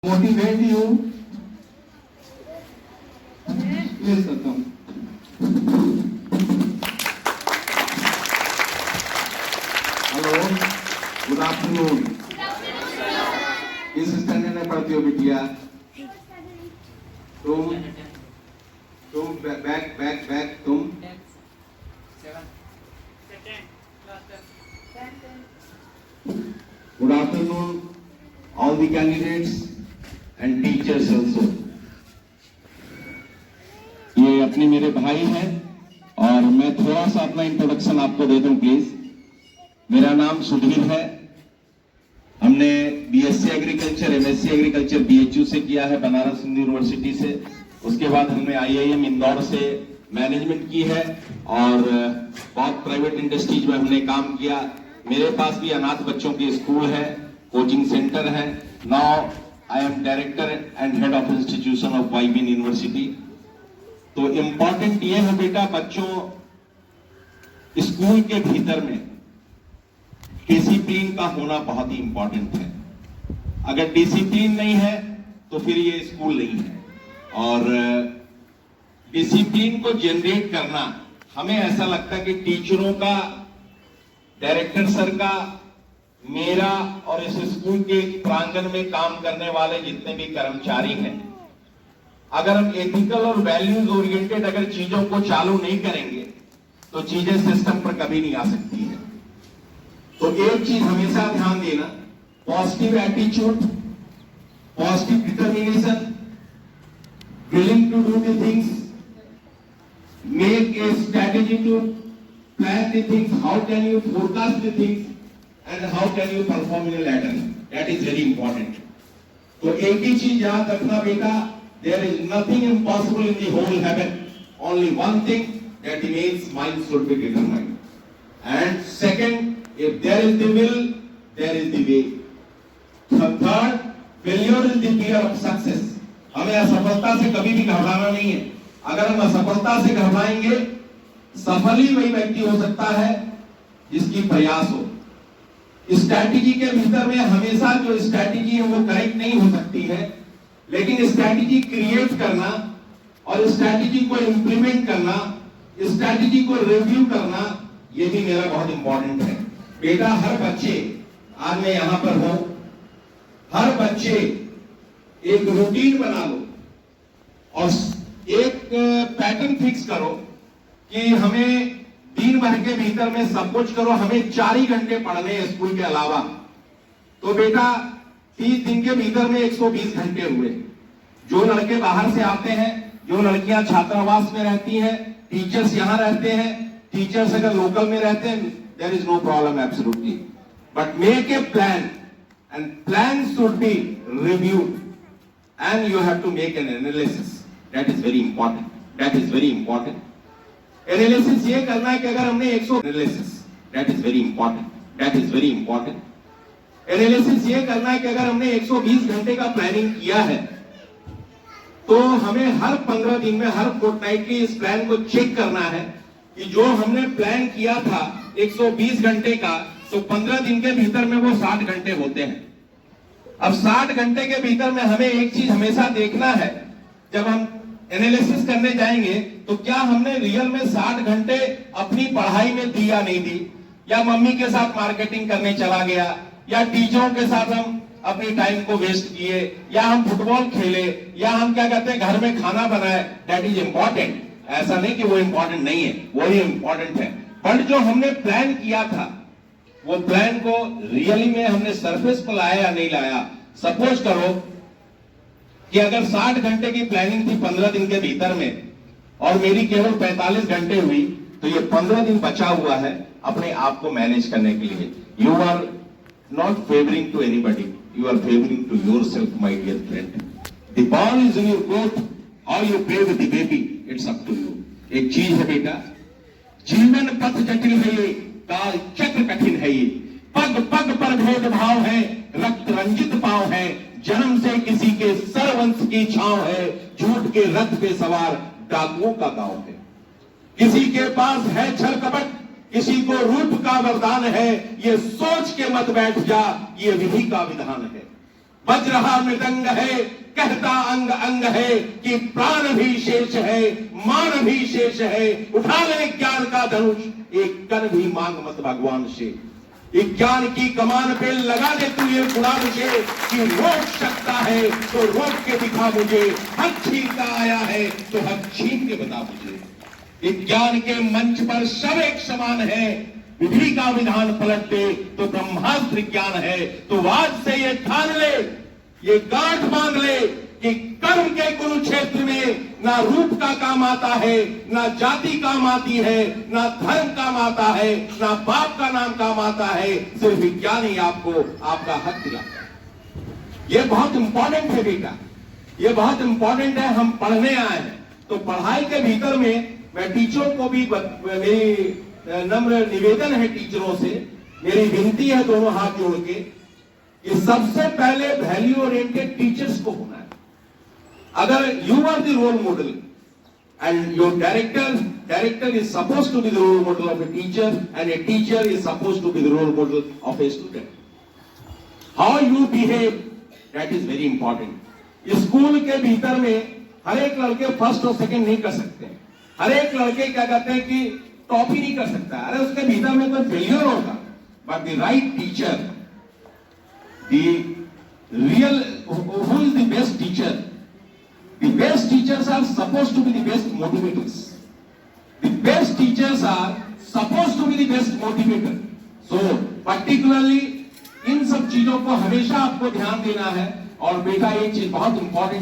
motivate you. Please come. Hello, good afternoon. किस standard में पढ़ती हो बिटिया? तुम बैक तुम good afternoon all the candidates and teachers also. ये अपने मेरे भाई हैं और मैं थोड़ा सा अपना इंट्रोडक्शन आपको दे दूं प्लीज। मेरा नाम सुधीर है। हमने BSc agriculture, MSc agriculture BHU से किया है, बनारस हिंदू यूनिवर्सिटी से। उसके बाद हमने आईआईएम इंदौर से मैनेजमेंट की है और बहुत प्राइवेट इंडस्ट्रीज में हमने काम किया। मेरे पास भी अनाथ बच्चों की स्कूल है, कोचिंग सेंटर है। Now I am director and head of institution of YBN university. तो इम्पोर्टेंट ये है बेटा, बच्चों स्कूल के भीतर में डिसिप्लिन का होना बहुत ही इंपॉर्टेंट है। अगर डिसिप्लिन नहीं है तो फिर ये स्कूल नहीं है। और डिसिप्लिन को जनरेट करना, हमें ऐसा लगता है कि टीचरों का, डायरेक्टर सर का, मेरा और इस स्कूल के प्रांगण में काम करने वाले जितने भी कर्मचारी हैं, अगर हम एथिकल और वैल्यूज ओरिएंटेड अगर चीजों को चालू नहीं करेंगे तो चीजें सिस्टम पर कभी नहीं आ सकती है। तो एक चीज हमेशा ध्यान देना, positive attitude, positive determination, willing to do the things, make a strategy to plan the things, how can you forecast the things and how can you perform in a ladder. That is very important. तो एक ही चीज याद रखना बेटा, there is nothing impossible in the whole heaven. Only one thing, that means mind should be determined. And second, if there is the will, there is the way. Third, failure is the fear of success. हमें असफलता से कभी भी घबराना नहीं है। अगर हम असफलता से घबराएंगे, सफल ही वही व्यक्ति हो सकता है जिसकी प्रयास हो। स्ट्रैटेजी के भीतर में हमेशा जो स्ट्रैटेजी है वो करेक्ट नहीं हो सकती है, लेकिन स्ट्रैटेजी क्रिएट करना और स्ट्रैटेजी को इंप्लीमेंट करना, स्ट्रैटेजी को रिव्यू करना, ये भी मेरा बहुत इंपॉर्टेंट है। बेटा हर बच्चे, आज मैं यहां पर हूं, हर बच्चे एक रूटीन बना लो और एक पैटर्न फिक्स करो कि हमें दिन भर के भीतर में सब कुछ करो, हमें 4 ही घंटे पढ़ने हैं स्कूल के अलावा। तो बेटा 30 दिन के भीतर में 120 घंटे हुए। जो लड़के बाहर से आते हैं, जो लड़कियां छात्रावास में रहती हैं, टीचर्स यहां रहते हैं, टीचर्स अगर लोकल में रहते हैं, there is no problem absolutely, but make a plan and plan should be reviewed and you have to make an analysis. That is very important, that is very important. Analysis ये करना है कि अगर हमने 100 analysis, that is very important, that is very important. Analysis ये करना है कि अगर हमने 120 घंटे का प्लानिंग किया है तो हमें हर 15 दिन में, हर फोर्टनाइटली इस प्लान को चेक करना है कि जो हमने प्लान किया था 120 घंटे का, तो 15 दिन के भीतर में वो 60 घंटे होते हैं। अब 60 घंटे के भीतर में हमें एक चीज हमेशा देखना है, जब हम एनालिसिस करने जाएंगे तो क्या हमने रियल में 60 घंटे अपनी पढ़ाई में दी या नहीं दी, या मम्मी के साथ मार्केटिंग करने चला गया, या टीचरों के साथ हम अपनी टाइम को वेस्ट किए, या हम फुटबॉल खेले, या हम क्या कहते हैं घर में खाना बनाए। That is important. ऐसा नहीं कि वो इंपॉर्टेंट नहीं है, वो ही इंपॉर्टेंट है। बट जो हमने प्लान किया था वो प्लान को रियली में हमने सरफेस पर लाया या नहीं लाया। सपोज करो कि अगर 60 घंटे की प्लानिंग थी 15 दिन के भीतर में और मेरी केवल 45 घंटे हुई, तो ये 15 दिन बचा हुआ है अपने आप को मैनेज करने के लिए। You are not favouring to anybody, you are favouring to yourself my dear friend. The ball is in your court, how you play with the baby, it's up to you. एक चीज है बेटा, जीवन पथ जटिल है ये, काल चक्र कठिन है ये, पग पग पर भेदभाव है, रक्त रंजित पांव है, जन्म से किसी के सरवंश की छांव है, झूठ के रथ पे सवार डाकुओं का गांव है। किसी के पास है छल कपट, किसी को रूप का वरदान है, ये सोच के मत बैठ जा, ये विधि का विधान है। बज रहा मृदंग है, कहता अंग अंग है कि प्राण भी शेष है, मान भी शेष है, उठा ले ज्ञान का धनुष, एक कण भी मांग मत भगवान से। एक ज्ञान की कमान पे लगा दे तू ये गुणा मुझे कि रोक सकता है तो रोक के दिखा मुझे, हक छीनता आया है तो हक छीन के बता मुझे। एक ज्ञान के मंच पर सब एक समान है, विधि का विधान पलट दे तो ब्रह्मास्त्र ज्ञान है। तो आज से ये ठान ले, ये गांठ बांध ले कि कर्म के कुरुक्षेत्र में ना रूप का काम आता है, ना जाति काम आती है, ना धर्म काम आता है, ना बाप का नाम काम आता है, सिर्फ विज्ञान ही आपको आपका हक दिलाता है। ये बहुत इंपॉर्टेंट है बेटा, ये बहुत इंपॉर्टेंट है। हम पढ़ने आए हैं तो पढ़ाई के भीतर में मैं टीचरों को भी मेरी नम्र निवेदन है, टीचरों से मेरी विनती है दोनों हाथ जोड़ के कि सबसे पहले वैल्यू ओरिएंटेड टीचर्स को होना है। अगर you are the role model and your director is suppose to be the role model of a teacher and a teacher is suppose to be the role model of a student, how you behave that is very important. School के भीतर में हर एक लड़के first और second नहीं कर सकते, हर एक लड़के क्या कहते हैं कि टॉप ही नहीं कर सकता, अरे उसके भीतर में कोई फेलियर होगा। But the right teacher, the real who is the best teacher, the best teachers are supposed to be the best motivators, the best teachers are supposed to be the best motivator. So particularly इन सब चीजों को हमेशा आपको ध्यान देना है। और बेटा ये चीज बहुत इंपॉर्टेंट